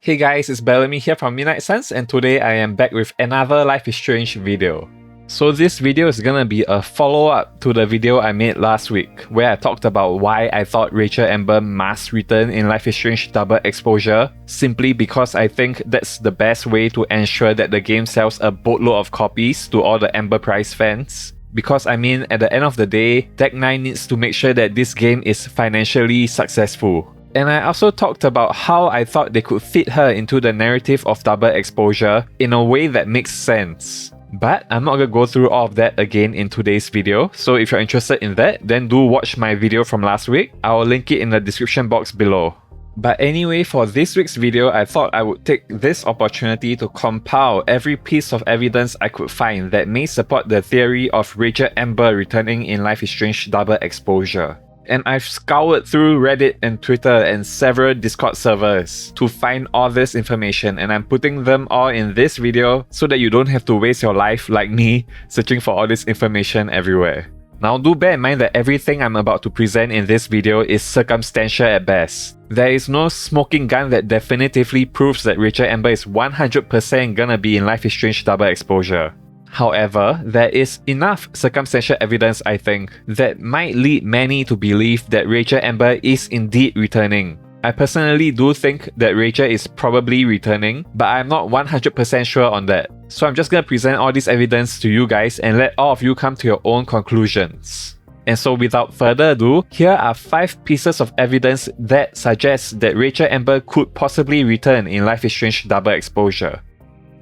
Hey guys, it's Bellamy here from Midnight Suns, and today I am back with another Life is Strange video. So this video is gonna be a follow-up to the video I made last week, where I talked about why I thought Rachel Amber must return in Life is Strange Double Exposure, simply because I think that's the best way to ensure that the game sells a boatload of copies to all the Amber Prize fans. Because I mean, at the end of the day, Deck 9 needs to make sure that this game is financially successful. And I also talked about how I thought they could fit her into the narrative of Double Exposure in a way that makes sense. But I'm not gonna go through all of that again in today's video, so if you're interested in that, then do watch my video from last week. I will link it in the description box below. But anyway, for this week's video, I thought I would take this opportunity to compile every piece of evidence I could find that may support the theory of Rachel Amber returning in Life is Strange Double Exposure. And I've scoured through Reddit and Twitter and several Discord servers to find all this information, and I'm putting them all in this video so that you don't have to waste your life like me searching for all this information everywhere. Now do bear in mind that everything I'm about to present in this video is circumstantial at best. There is no smoking gun that definitively proves that Rachel Amber is 100% gonna be in Life is Strange Double Exposure. However, there is enough circumstantial evidence, I think, that might lead many to believe that Rachel Amber is indeed returning. I personally do think that Rachel is probably returning, but I'm not 100% sure on that. So I'm just gonna present all this evidence to you guys and let all of you come to your own conclusions. And so without further ado, here are 5 pieces of evidence that suggest that Rachel Amber could possibly return in Life is Strange Double Exposure.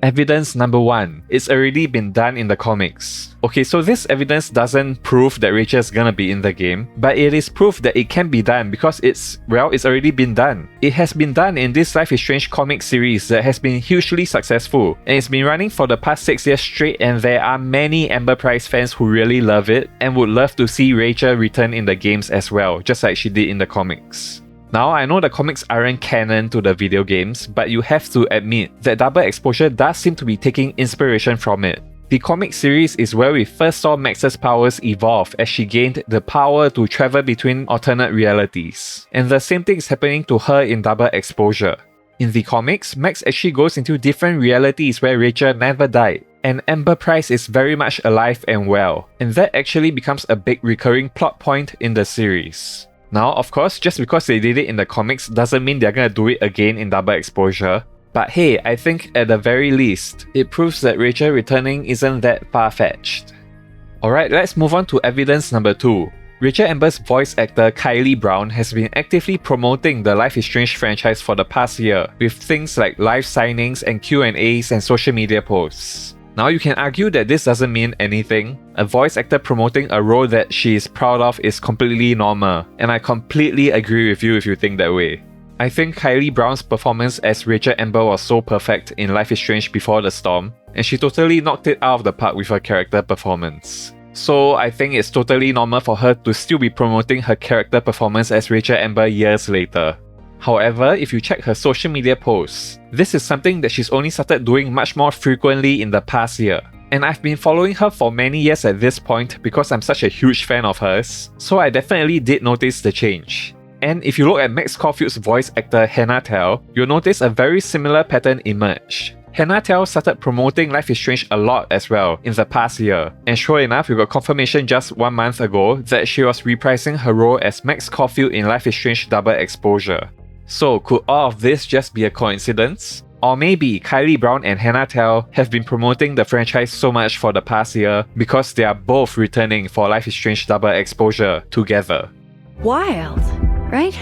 Evidence number 1. It's already been done in the comics. Okay, so this evidence doesn't prove that Rachel's gonna be in the game, but it is proof that it can be done because it's already been done. It has been done in this Life is Strange comic series that has been hugely successful, and it's been running for the past 6 years straight, and there are many Amber Prize fans who really love it and would love to see Rachel return in the games as well, just like she did in the comics. Now, I know the comics aren't canon to the video games, but you have to admit that Double Exposure does seem to be taking inspiration from it. The comic series is where we first saw Max's powers evolve as she gained the power to travel between alternate realities. And the same thing is happening to her in Double Exposure. In the comics, Max actually goes into different realities where Rachel never died, and Amber Price is very much alive and well, and that actually becomes a big recurring plot point in the series. Now, of course, just because they did it in the comics doesn't mean they're gonna do it again in Double Exposure. But hey, I think at the very least, it proves that Rachel returning isn't that far-fetched. Alright, let's move on to evidence number 2. Rachel Amber's voice actor Kylie Brown has been actively promoting the Life is Strange franchise for the past year, with things like live signings and Q&As and social media posts. Now you can argue that this doesn't mean anything. A voice actor promoting a role that she is proud of is completely normal, and I completely agree with you if you think that way. I think Kylie Brown's performance as Rachel Amber was so perfect in Life is Strange Before the Storm, and she totally knocked it out of the park with her character performance. So I think it's totally normal for her to still be promoting her character performance as Rachel Amber years later. However, if you check her social media posts, this is something that she's only started doing much more frequently in the past year. And I've been following her for many years at this point because I'm such a huge fan of hers, so I definitely did notice the change. And if you look at Max Caulfield's voice actor Hannah Tell, you'll notice a very similar pattern emerge. Hannah Tell started promoting Life is Strange a lot as well in the past year, and sure enough, we got confirmation just 1 month ago that she was reprising her role as Max Caulfield in Life is Strange Double Exposure. So could all of this just be a coincidence? Or maybe Kylie Brown and Hannah Tell have been promoting the franchise so much for the past year because they are both returning for Life is Strange Double Exposure together. Wild, right?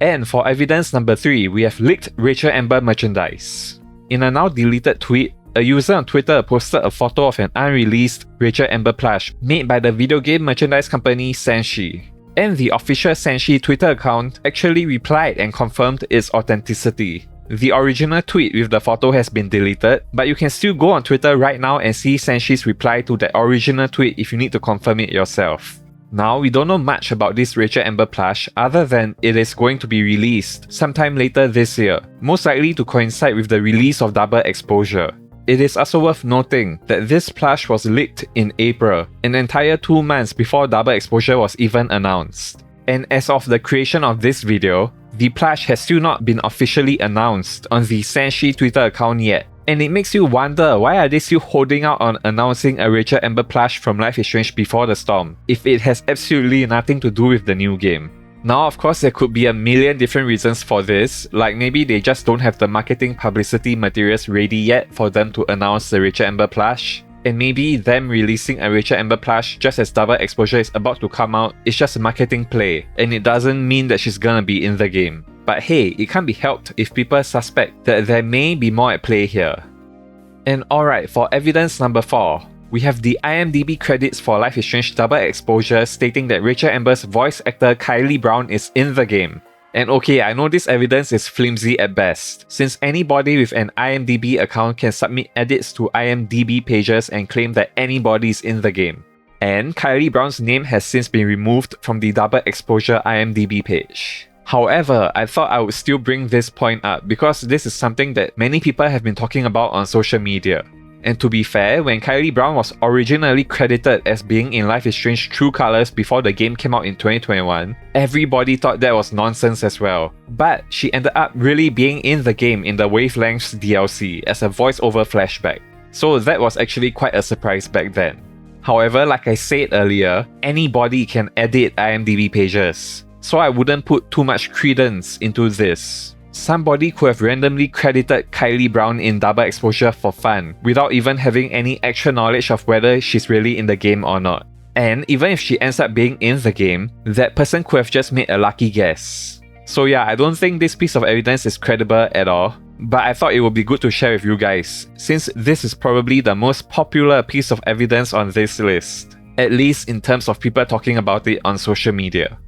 And for evidence number 3, we have leaked Rachel Amber merchandise. In a now deleted tweet, a user on Twitter posted a photo of an unreleased Rachel Amber plush made by the video game merchandise company Senshi. And the official Senshi Twitter account actually replied and confirmed its authenticity. The original tweet with the photo has been deleted, but you can still go on Twitter right now and see Senshi's reply to the original tweet if you need to confirm it yourself. Now, we don't know much about this Rachel Amber plush other than it is going to be released sometime later this year, most likely to coincide with the release of Double Exposure. It is also worth noting that this plush was leaked in April, an entire 2 months before Double Exposure was even announced. And as of the creation of this video, the plush has still not been officially announced on the Senshi Twitter account yet. And it makes you wonder, why are they still holding out on announcing a Rachel Amber plush from Life is Strange Before the Storm, if it has absolutely nothing to do with the new game? Now, of course, there could be a million different reasons for this, like maybe they just don't have the marketing publicity materials ready yet for them to announce the Rachel Amber plush. And maybe them releasing a Rachel Amber plush just as Double Exposure is about to come out is just a marketing play, and it doesn't mean that she's gonna be in the game. But hey, it can't be helped if people suspect that there may be more at play here. And alright, for evidence number 4, we have the IMDb credits for Life is Strange Double Exposure stating that Rachel Amber's voice actor Kylie Brown is in the game. And okay, I know this evidence is flimsy at best, since anybody with an IMDb account can submit edits to IMDb pages and claim that anybody is in the game. And Kylie Brown's name has since been removed from the Double Exposure IMDb page. However, I thought I would still bring this point up because this is something that many people have been talking about on social media. And to be fair, when Kylie Brown was originally credited as being in Life is Strange True Colors before the game came out in 2021, everybody thought that was nonsense as well. But she ended up really being in the game in the Wavelengths DLC as a voiceover flashback. So that was actually quite a surprise back then. However, like I said earlier, anybody can edit IMDb pages, so I wouldn't put too much credence into this. Somebody could have randomly credited Kylie Brown in Double Exposure for fun, without even having any actual knowledge of whether she's really in the game or not. And even if she ends up being in the game, that person could have just made a lucky guess. So yeah, I don't think this piece of evidence is credible at all, but I thought it would be good to share with you guys, since this is probably the most popular piece of evidence on this list, at least in terms of people talking about it on social media.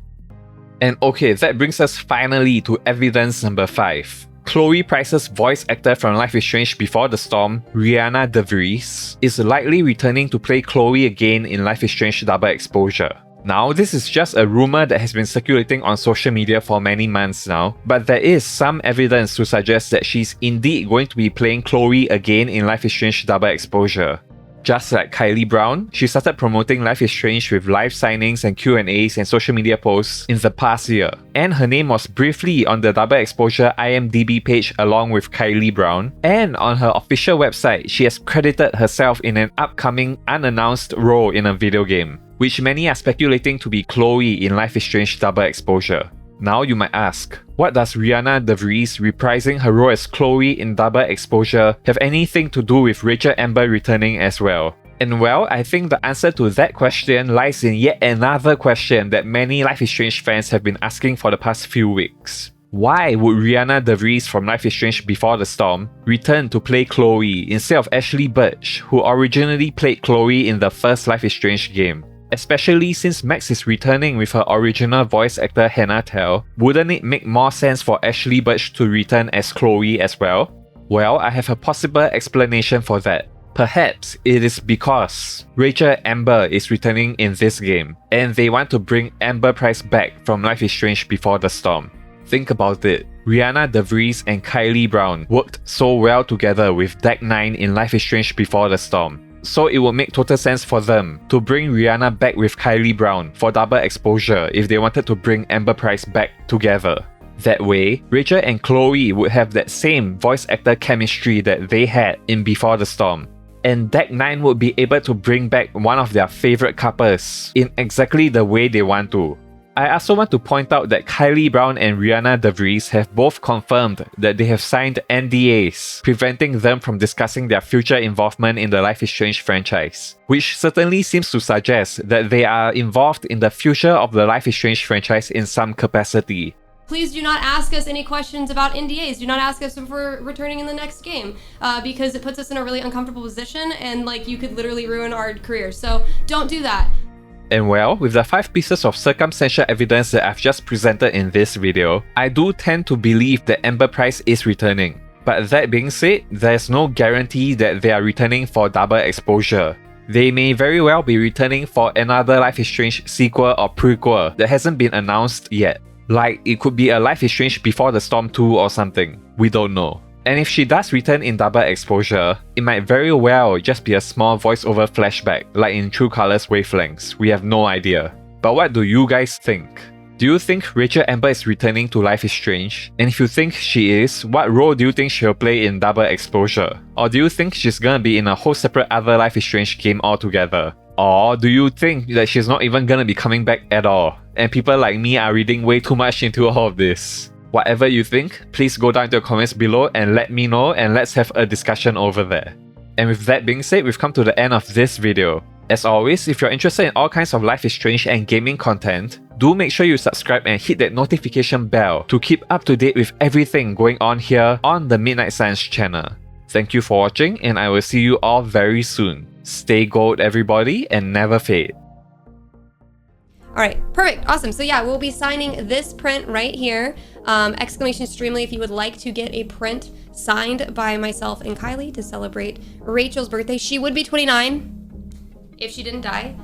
And okay, that brings us finally to evidence number 5. Chloe Price's voice actor from Life is Strange Before the Storm, Rihanna DeVries, is likely returning to play Chloe again in Life is Strange Double Exposure. Now, this is just a rumor that has been circulating on social media for many months now, but there is some evidence to suggest that she's indeed going to be playing Chloe again in Life is Strange Double Exposure. Just like Kylie Brown, she started promoting Life is Strange with live signings and Q&As and social media posts in the past year. And her name was briefly on the Double Exposure IMDb page along with Kylie Brown. And on her official website, she has credited herself in an upcoming unannounced role in a video game, which many are speculating to be Chloe in Life is Strange Double Exposure. Now you might ask, what does Rihanna DeVries reprising her role as Chloe in Double Exposure have anything to do with Rachel Amber returning as well? And well, I think the answer to that question lies in yet another question that many Life is Strange fans have been asking for the past few weeks. Why would Rihanna DeVries from Life is Strange Before the Storm return to play Chloe instead of Ashley Burch, who originally played Chloe in the first Life is Strange game? Especially since Max is returning with her original voice actor Hannah Tell, wouldn't it make more sense for Ashley Burch to return as Chloe as well? Well, I have a possible explanation for that. Perhaps it is because Rachel Amber is returning in this game, and they want to bring Amber Price back from Life is Strange Before the Storm. Think about it. Rihanna DeVries and Kylie Brown worked so well together with Deck 9 in Life is Strange Before the Storm. So it would make total sense for them to bring Rihanna back with Kylie Brown for Double Exposure if they wanted to bring Amber Price back together. That way, Rachel and Chloe would have that same voice actor chemistry that they had in Before the Storm. And Deck 9 would be able to bring back one of their favorite couples in exactly the way they want to. I also want to point out that Kylie Brown and Rihanna DeVries have both confirmed that they have signed NDAs, preventing them from discussing their future involvement in the Life is Strange franchise, which certainly seems to suggest that they are involved in the future of the Life is Strange franchise in some capacity. Please do not ask us any questions about NDAs. Do not ask us if we're returning in the next game, because it puts us in a really uncomfortable position and you could literally ruin our career. So don't do that. And well, with the 5 pieces of circumstantial evidence that I've just presented in this video, I do tend to believe that Amber Price is returning. But that being said, there's no guarantee that they are returning for Double Exposure. They may very well be returning for another Life is Strange sequel or prequel that hasn't been announced yet. Like, it could be a Life is Strange Before the Storm 2 or something. We don't know. And if she does return in Double Exposure, it might very well just be a small voiceover flashback like in True Colors Wavelengths. We have no idea. But what do you guys think? Do you think Rachel Amber is returning to Life is Strange? And if you think she is, what role do you think she'll play in Double Exposure? Or do you think she's gonna be in a whole separate other Life is Strange game altogether? Or do you think that she's not even gonna be coming back at all, and people like me are reading way too much into all of this? Whatever you think, please go down to the comments below and let me know, and let's have a discussion over there. And with that being said, we've come to the end of this video. As always, if you're interested in all kinds of Life is Strange and gaming content, do make sure you subscribe and hit that notification bell to keep up to date with everything going on here on the Midnight Science channel. Thank you for watching, and I will see you all very soon. Stay gold, everybody, and never fade. All right, perfect, awesome. So yeah, we'll be signing this print right here. Exclamation Streamly if you would like to get a print signed by myself and Kylie to celebrate Rachel's birthday. She would be 29 if she didn't die.